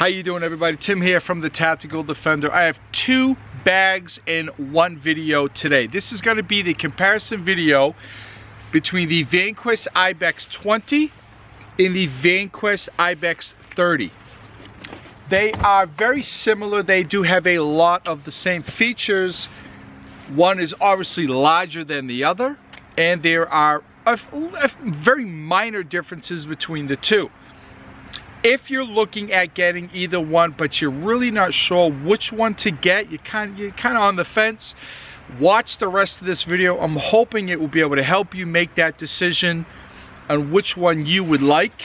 How you doing, everybody? Tim here from the Tactical Defender. I have two bags in one video today. This is going to be the comparison video between the Vanquest IBEX-20 and the Vanquest IBEX-30. They are very similar. They do have a lot of the same features. One is obviously larger than the other, and there are very minor differences between the two. If you're looking at getting either one, but you're really not sure which one to get, you're kind of on the fence, watch the rest of this video. I'm hoping it will be able to help you make that decision on which one you would like.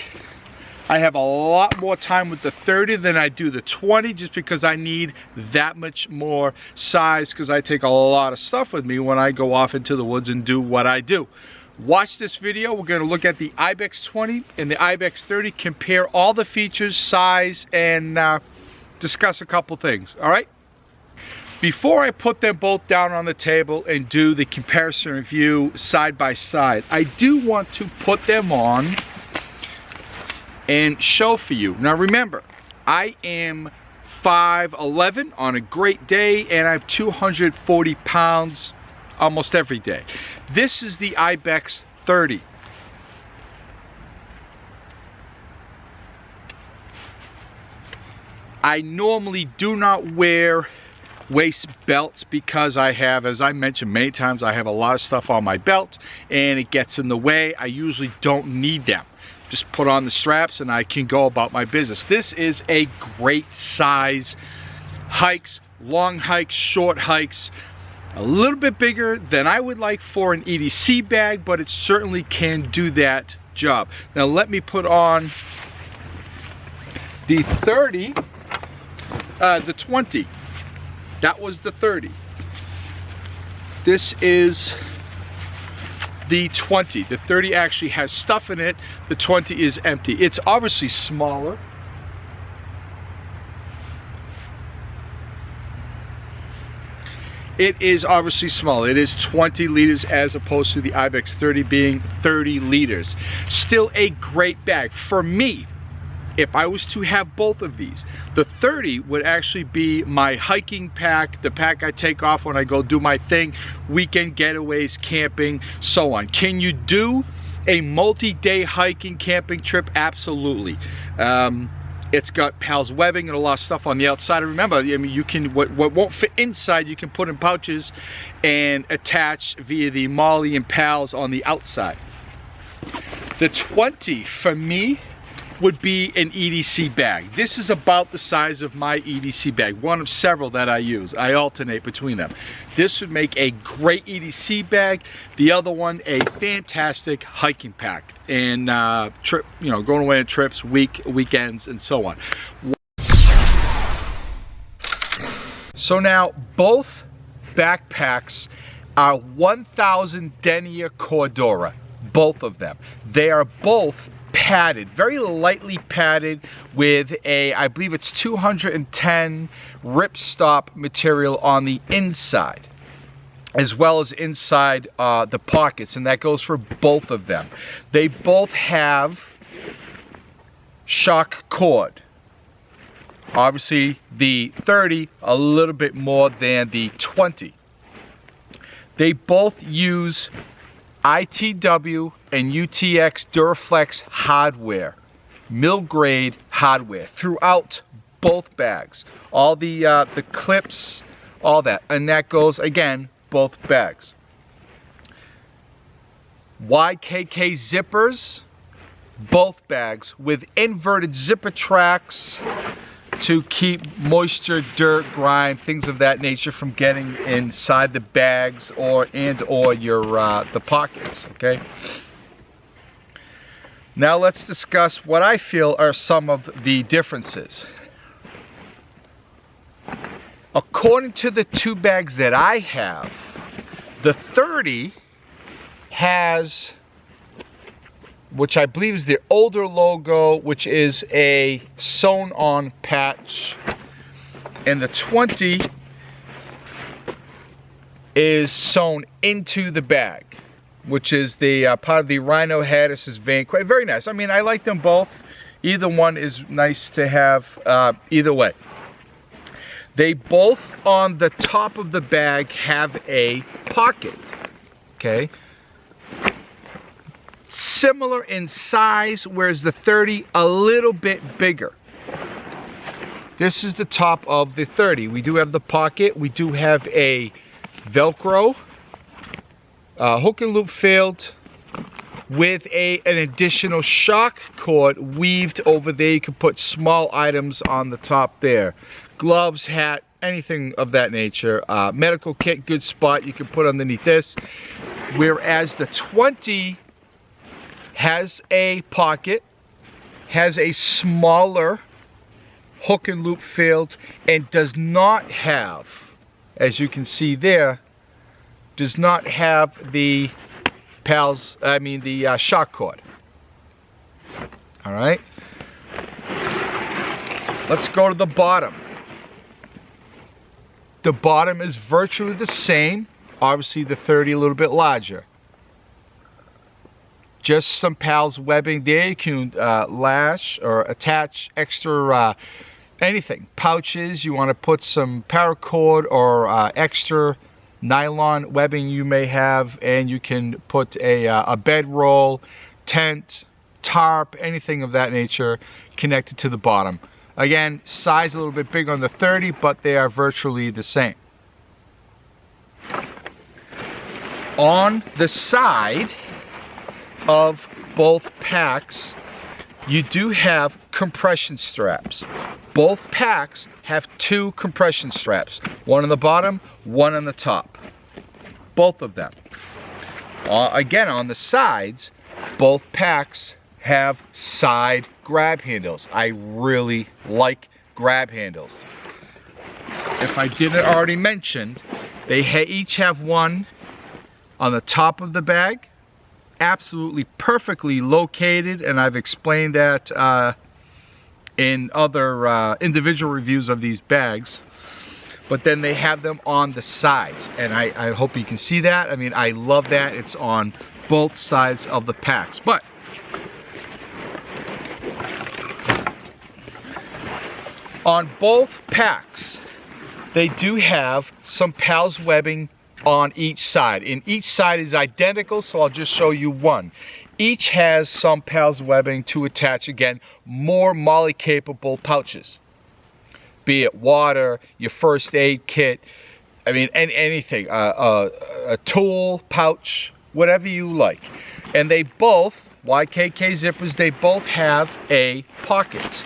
I have a lot more time with the 30 than I do the 20, just because I need that much more size, because I take a lot of stuff with me when I go off into the woods and do what I do. Watch this video. We're going to look at the IBEX-20 and the IBEX-30, compare all the features, size, and discuss a couple things. All right? Before I put them both down on the table and do the comparison review side by side, I do want to put them on and show for you. Now remember, I am 5'11" on a great day, and I have 240 pounds almost every day. This is the IBEX-30. I normally do not wear waist belts because I have, as I mentioned many times, I have a lot of stuff on my belt and it gets in the way. I usually don't need them. Just put on the straps and I can go about my business. This is a great size. Hikes, long hikes, short hikes. A little bit bigger than I would like for an EDC bag, but it certainly can do that job. Now let me put on the 30, the 20. That was the 30. This is the 20. The 30 actually has stuff in it. The 20 is empty. It's obviously smaller. It is obviously small. It is 20 liters as opposed to the IBEX-30 being 30 liters. Still a great bag. For me, if I was to have both of these, the 30 would actually be my hiking pack, the pack I take off when I go do my thing, weekend getaways, camping, so on. Can you do a multi-day hiking, camping trip? Absolutely. It's got PALS webbing and a lot of stuff on the outside. And remember, I mean, you can, what won't fit inside, you can put in pouches and attach via the MOLLE and PALS on the outside. The 20 for me would be an EDC bag. This is about the size of my EDC bag, one of several that I use. I alternate between them. This would make a great EDC bag. The other one, a fantastic hiking pack and trip, you know, going away on trips, weekends, and so on. So now both backpacks are 1000 denier Cordura, both of them. They are both padded, very lightly padded with a, I believe it's 210 ripstop material on the inside, as well as inside the pockets, and that goes for both of them. They both have shock cord. Obviously the 30 a little bit more than the 20. They both use ITW and UTX Duraflex hardware, mill grade hardware throughout both bags. All the clips, all that, and that goes again both bags. YKK zippers, both bags with inverted zipper tracks to keep moisture, dirt, grime, things of that nature from getting inside the bags or your the pockets. Okay. Now let's discuss what I feel are some of the differences. According to the two bags that I have, the 30 has, which I believe is the older logo, which is a sewn on patch, and the 20 is sewn into the bag, which is the part of the rhino head. This is Vanquest. Very nice. I mean, I like them both. Either one is nice to have, either way. They both on the top of the bag have a pocket, okay? Similar in size, whereas the 30 a little bit bigger. This is the top of the 30. We do have the pocket. We do have a Velcro, hook and loop filled with an additional shock cord weaved over there. You can put small items on the top there. Gloves, hat, anything of that nature. Medical kit, good spot you can put underneath this. Whereas the 20 has a pocket, has a smaller hook and loop filled, and does not have, as you can see there, does not have the shock cord. All right, let's go to the bottom. The bottom is virtually the same. Obviously the 30 a little bit larger. Just some PALS webbing there. You can lash or attach extra anything. Pouches, you want to put some paracord or extra nylon webbing you may have, and you can put a bedroll, tent, tarp, anything of that nature connected to the bottom. Again, size a little bit bigger on the 30, but they are virtually the same. On the side of both packs, you do have compression straps. Both packs have 2 compression straps. One on the bottom, one on the top. Both of them. Again, on the sides, both packs have side grab handles. I really like grab handles. If I didn't already mention, they each have one on the top of the bag, absolutely perfectly located, and I've explained that in other individual reviews of these bags. But then they have them on the sides, and I hope you can see that. I mean, I love that it's on both sides of the packs. But on both packs, they do have some PALS webbing on each side, and each side is identical, so I'll just show you one. Each has some PALS webbing to attach, again, more MOLLE capable pouches, be it water, your first aid kit, I mean anything, a tool pouch, whatever you like. And they both, YKK zippers, they both have a pocket.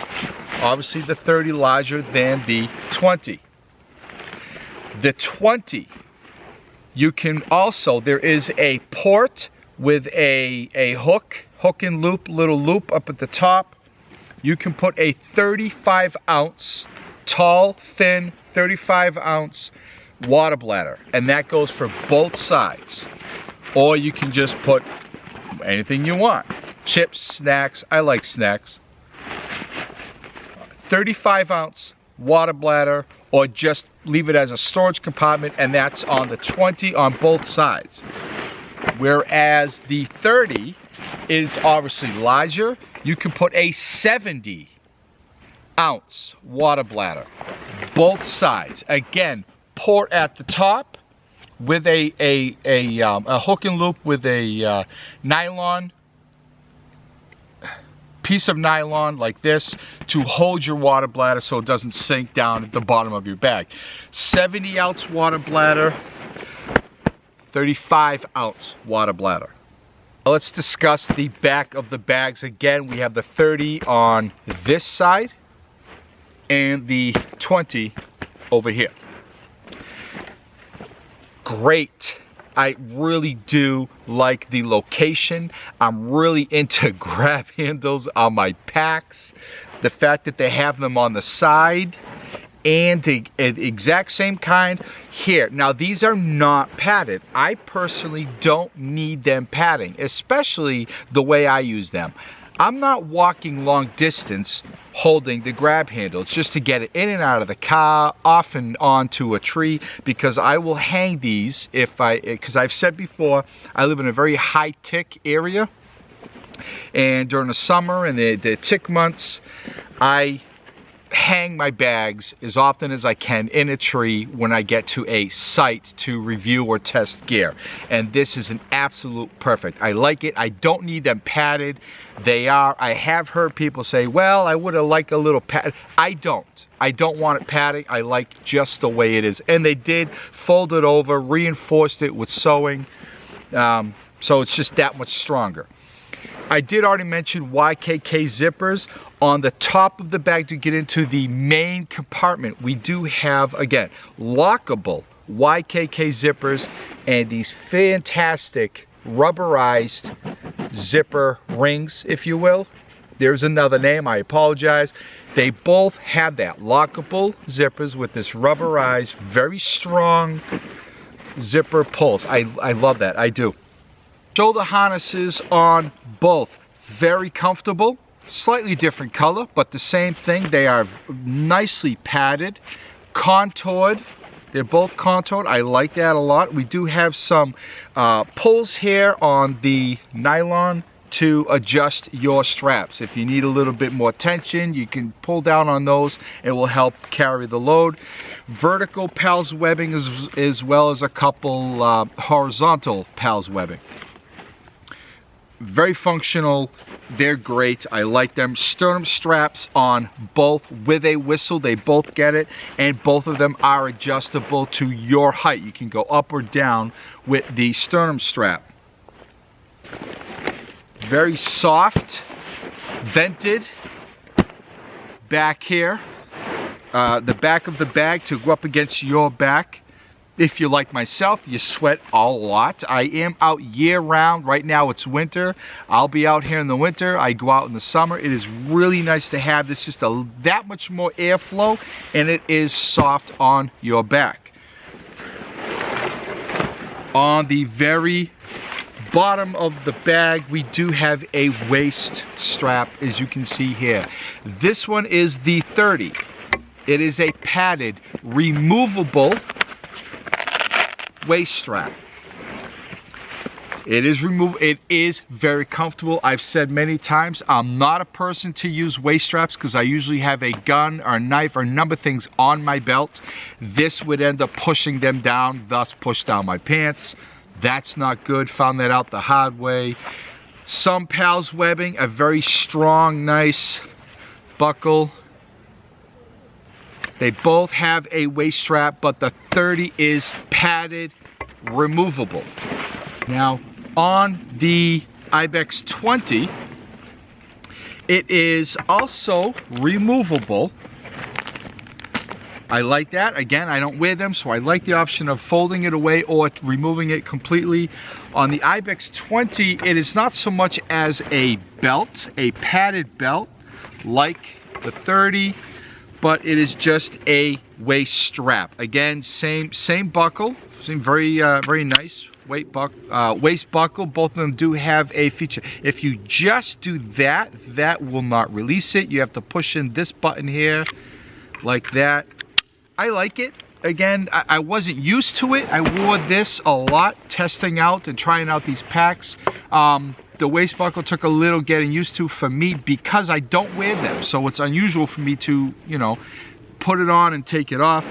Obviously the 30 larger than the 20. The 20, you can also, there is a port with a hook and loop, little loop up at the top. You can put a 35 ounce, tall, thin, 35 ounce water bladder, and that goes for both sides. Or you can just put anything you want. Chips, snacks, I like snacks. 35 ounce water bladder, or just leave it as a storage compartment, and that's on the 20 on both sides. Whereas the 30 is obviously larger. You can put a 70 ounce water bladder, both sides. Again, port at the top with a hook and loop with a nylon, piece of nylon like this to hold your water bladder so it doesn't sink down at the bottom of your bag. 70 ounce water bladder, 35 ounce water bladder. Let's discuss the back of the bags. Again, we have the 30 on this side and the 20 over here. Great. I really do like the location. I'm really into grab handles on my packs. The fact that they have them on the side and the exact same kind here. Now these are not padded. I personally don't need them padding, especially the way I use them. I'm not walking long distance holding the grab handle. It's just to get it in and out of the car, off and onto a tree, because I will hang these because I've said before, I live in a very high-tech area, And during the summer and the tick months, I hang my bags as often as I can in a tree when I get to a site to review or test gear. And this is an absolute perfect. I like it. I don't need them padded. I have heard people say, well, I would have liked a little pad. I don't want it padding. I like just the way it is. And they did fold it over, reinforced it with sewing. So it's just that much stronger. I did already mention YKK zippers. On the top of the bag to get into the main compartment, we do have, again, lockable YKK zippers and these fantastic rubberized zipper rings, if you will. There's another name, I apologize. They both have that lockable zippers with this rubberized, very strong zipper pulls. I love that, I do. Shoulder harnesses on both, very comfortable. Slightly different color, but the same thing. They are nicely padded, contoured. They're both contoured. I like that a lot. We do have some pulls here on the nylon to adjust your straps. If you need a little bit more tension, you can pull down on those. It will help carry the load. Vertical pals webbing as well as a couple horizontal pals webbing. Very functional. They're great. I like them. Sternum straps on both with a whistle. They both get it, and both of them are adjustable to your height. You can go up or down with the sternum strap. Very soft, vented back here. The back of the bag to go up against your back. If you're like myself, you sweat a lot. I am out year-round. Right now it's winter. I'll be out here in the winter. I go out in the summer. It is really nice to have this, just that much more airflow, and it is soft on your back. On the very bottom of the bag, we do have a waist strap, as you can see here. This one is the 30. It is a padded, removable waist strap. It is very comfortable. I've said many times, I'm not a person to use waist straps because I usually have a gun or a knife or a number of things on my belt. This would end up pushing them down, thus push down my pants. That's not good. Found that out the hard way. Some pals webbing, a very strong, nice buckle. They both have a waist strap, but the 30 is padded, removable. Now, on the IBEX-20, it is also removable. I like that. Again, I don't wear them, so I like the option of folding it away or removing it completely. On the IBEX-20, it is not so much as a belt, a padded belt, like the 30, but it is just a waist strap. Again, same buckle, same very nice waist buckle. Both of them do have a feature. If you just do that, that will not release it. You have to push in this button here, like that. I like it. Again, I wasn't used to it. I wore this a lot, testing out and trying out these packs. The waist buckle took a little getting used to for me because I don't wear them. So it's unusual for me to, you know, put it on and take it off.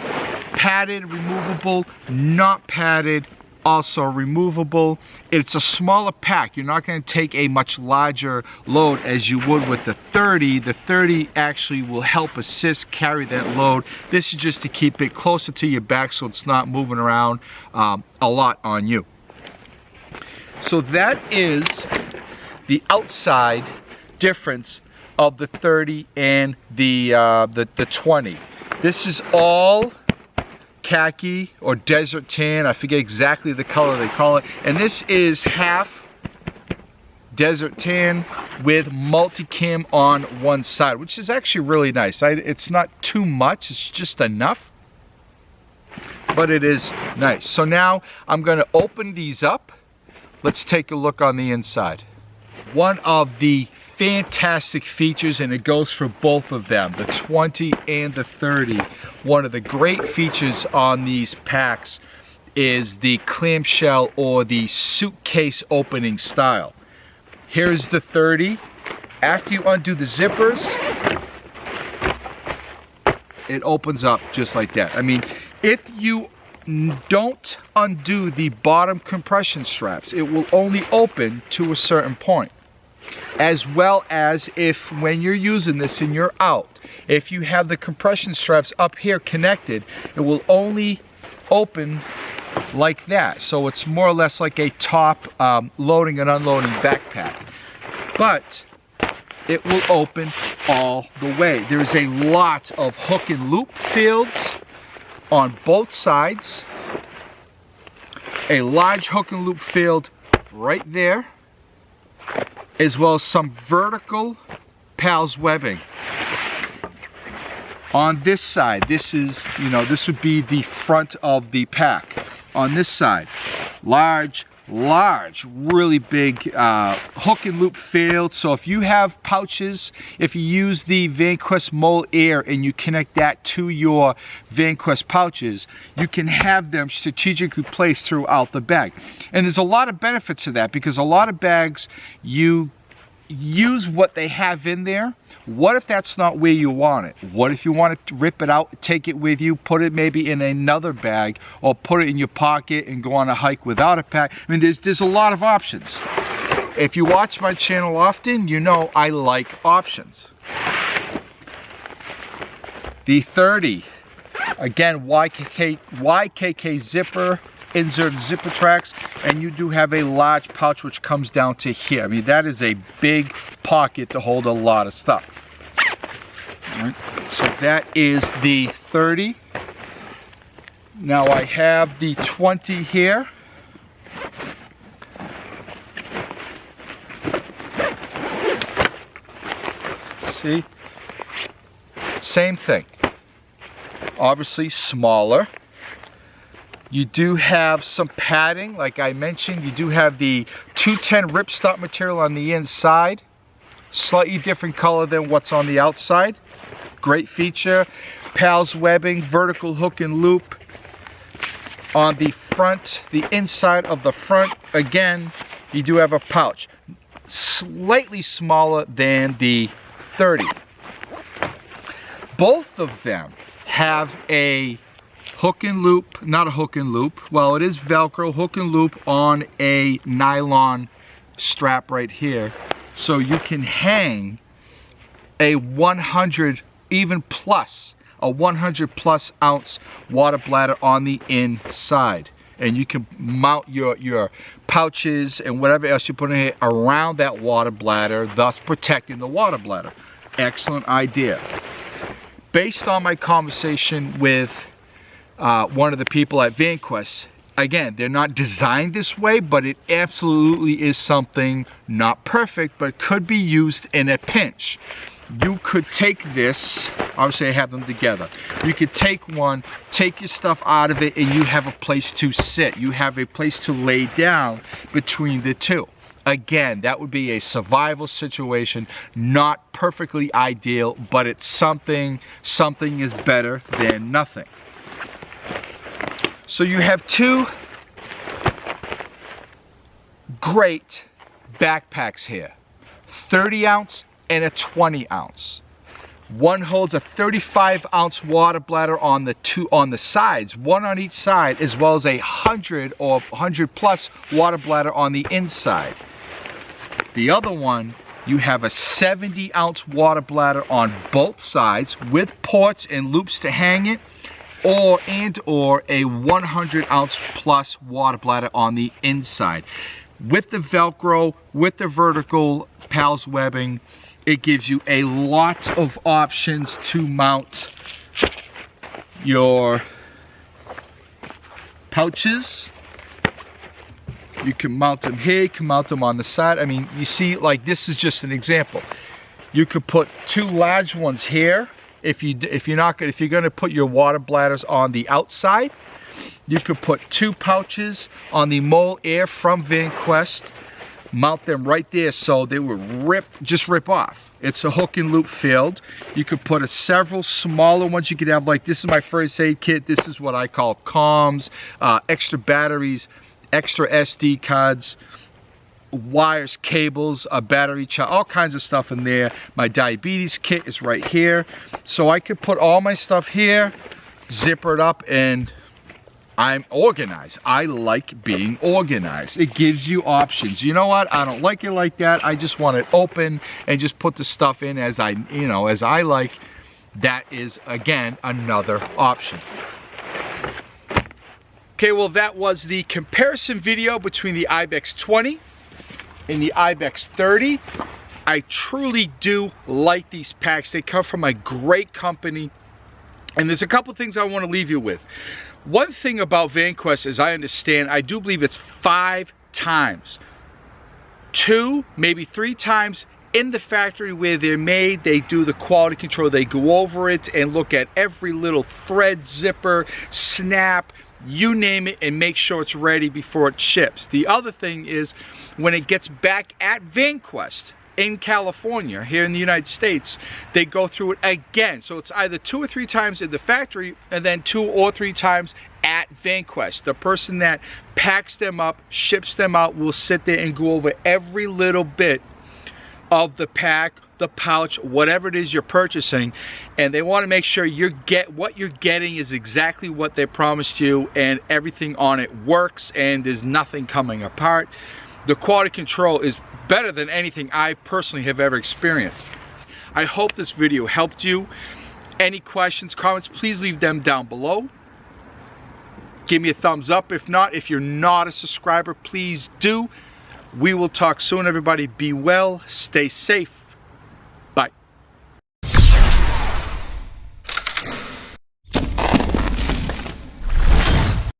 Padded, removable, not padded, also removable. It's a smaller pack. You're not going to take a much larger load as you would with the 30. The 30 actually will help assist carry that load. This is just to keep it closer to your back so it's not moving around a lot on you. So that is the outside difference of the 30 and the 20. This is all khaki or desert tan. I forget exactly the color they call it. And this is half desert tan with multicam on one side, which is actually really nice. It's not too much, it's just enough, but it is nice. So now I'm going to open these up. Let's take a look on the inside. One of the fantastic features, and it goes for both of them, the 20 and the 30. One of the great features on these packs is the clamshell or the suitcase opening style. Here's the 30. After you undo the zippers, it opens up just like that. I mean, if you don't undo the bottom compression straps, it will only open to a certain point. As well as if when you're using this and you're out, if you have the compression straps up here connected, it will only open like that. So it's more or less like a top loading and unloading backpack. But it will open all the way. There's a lot of hook and loop fields on both sides. A large hook and loop field right there, as well as some vertical PALS webbing. On this side, this is, this would be the front of the pack. On this side, large, really big hook and loop field. So if you have pouches, if you use the Vanquest Mole Air and you connect that to your Vanquest pouches, you can have them strategically placed throughout the bag. And there's a lot of benefits to that, because a lot of bags, you use what they have in there. What if that's not where you want it? What if you want to rip it out, take it with you, put it maybe in another bag, or put it in your pocket and go on a hike without a pack? I mean, there's a lot of options. If you watch my channel often, you know I like options. The 30, again, YKK zipper, insert zipper tracks, and you do have a large pouch which comes down to here. I mean, that is a big pocket to hold a lot of stuff. All right, so that is the 30. Now I have the 20 here. See? Same thing. Obviously smaller. You do have some padding, like I mentioned. You do have the 210 ripstop material on the inside. Slightly different color than what's on the outside. Great feature. PALS webbing, vertical hook and loop. On the front, the inside of the front, again, you do have a pouch. Slightly smaller than the 30. Both of them have a hook and loop, not a hook and loop, well, it is Velcro hook and loop on a nylon strap right here. So you can hang a 100, even plus, a 100 plus ounce water bladder on the inside. And you can mount your pouches and whatever else you put in here around that water bladder, thus protecting the water bladder. Excellent idea. Based on my conversation with one of the people at Vanquest, again, they're not designed this way, but it absolutely is something not perfect, but could be used in a pinch. You could take this, obviously I have them together. You could take one, take your stuff out of it, and you have a place to sit. You have a place to lay down between the two. Again, that would be a survival situation, not perfectly ideal, but it's something is better than nothing. So you have two great backpacks here, 30 ounce and a 20 ounce. One holds a 35 ounce water bladder on the sides, one on each side, as well as a 100 or 100 plus water bladder on the inside. The other one, you have a 70 ounce water bladder on both sides with ports and loops to hang it, or a 100 ounce plus water bladder on the inside. With the Velcro, with the vertical PALS webbing, it gives you a lot of options to mount your pouches. You can mount them here, you can mount them on the side. I mean, you see, like, this is just an example. You could put two large ones here. If you're going to put your water bladders on the outside, you could put two pouches on the Mole Air from Vanquest, mount them right there so they would just rip off. It's a hook and loop field. You could put several smaller ones. You could have, like, this is my first aid kit. This is what I call comms, extra batteries, extra SD cards. wires, cables, a battery charge, all kinds of stuff in there. My diabetes kit is right here. So I could put all my stuff here, zipper it up, and I'm organized. I like being organized. It gives you options. You know what? I don't like it like that. I just want it open and just put the stuff in as I, you know, as I like. That is, again, another option. Okay, well, that was the comparison video between the IBEX-20 and the IBEX-30. I truly do like these packs. They come from a great company. And there's a couple things I want to leave you with. One thing about Vanquest, as I understand, I do believe it's 5 times. 2, maybe 3 times in the factory where they're made. They do the quality control. They go over it and look at every little thread, zipper, snap, you name it, and make sure it's ready before it ships. The other thing is when it gets back at Vanquest in California, here in the United States, they go through it again. So it's either 2 or 3 times in the factory and then 2 or 3 times at Vanquest. The person that packs them up, ships them out, will sit there and go over every little bit of the pack, the pouch, whatever it is you're purchasing, and they want to make sure what you're getting is exactly what they promised you, and everything on it works, and there's nothing coming apart. The quality control is better than anything I personally have ever experienced. I hope this video helped you. Any questions, comments, please leave them down below. Give me a thumbs up. If not, if you're not a subscriber, please do. We will talk soon, everybody. Be well, stay safe.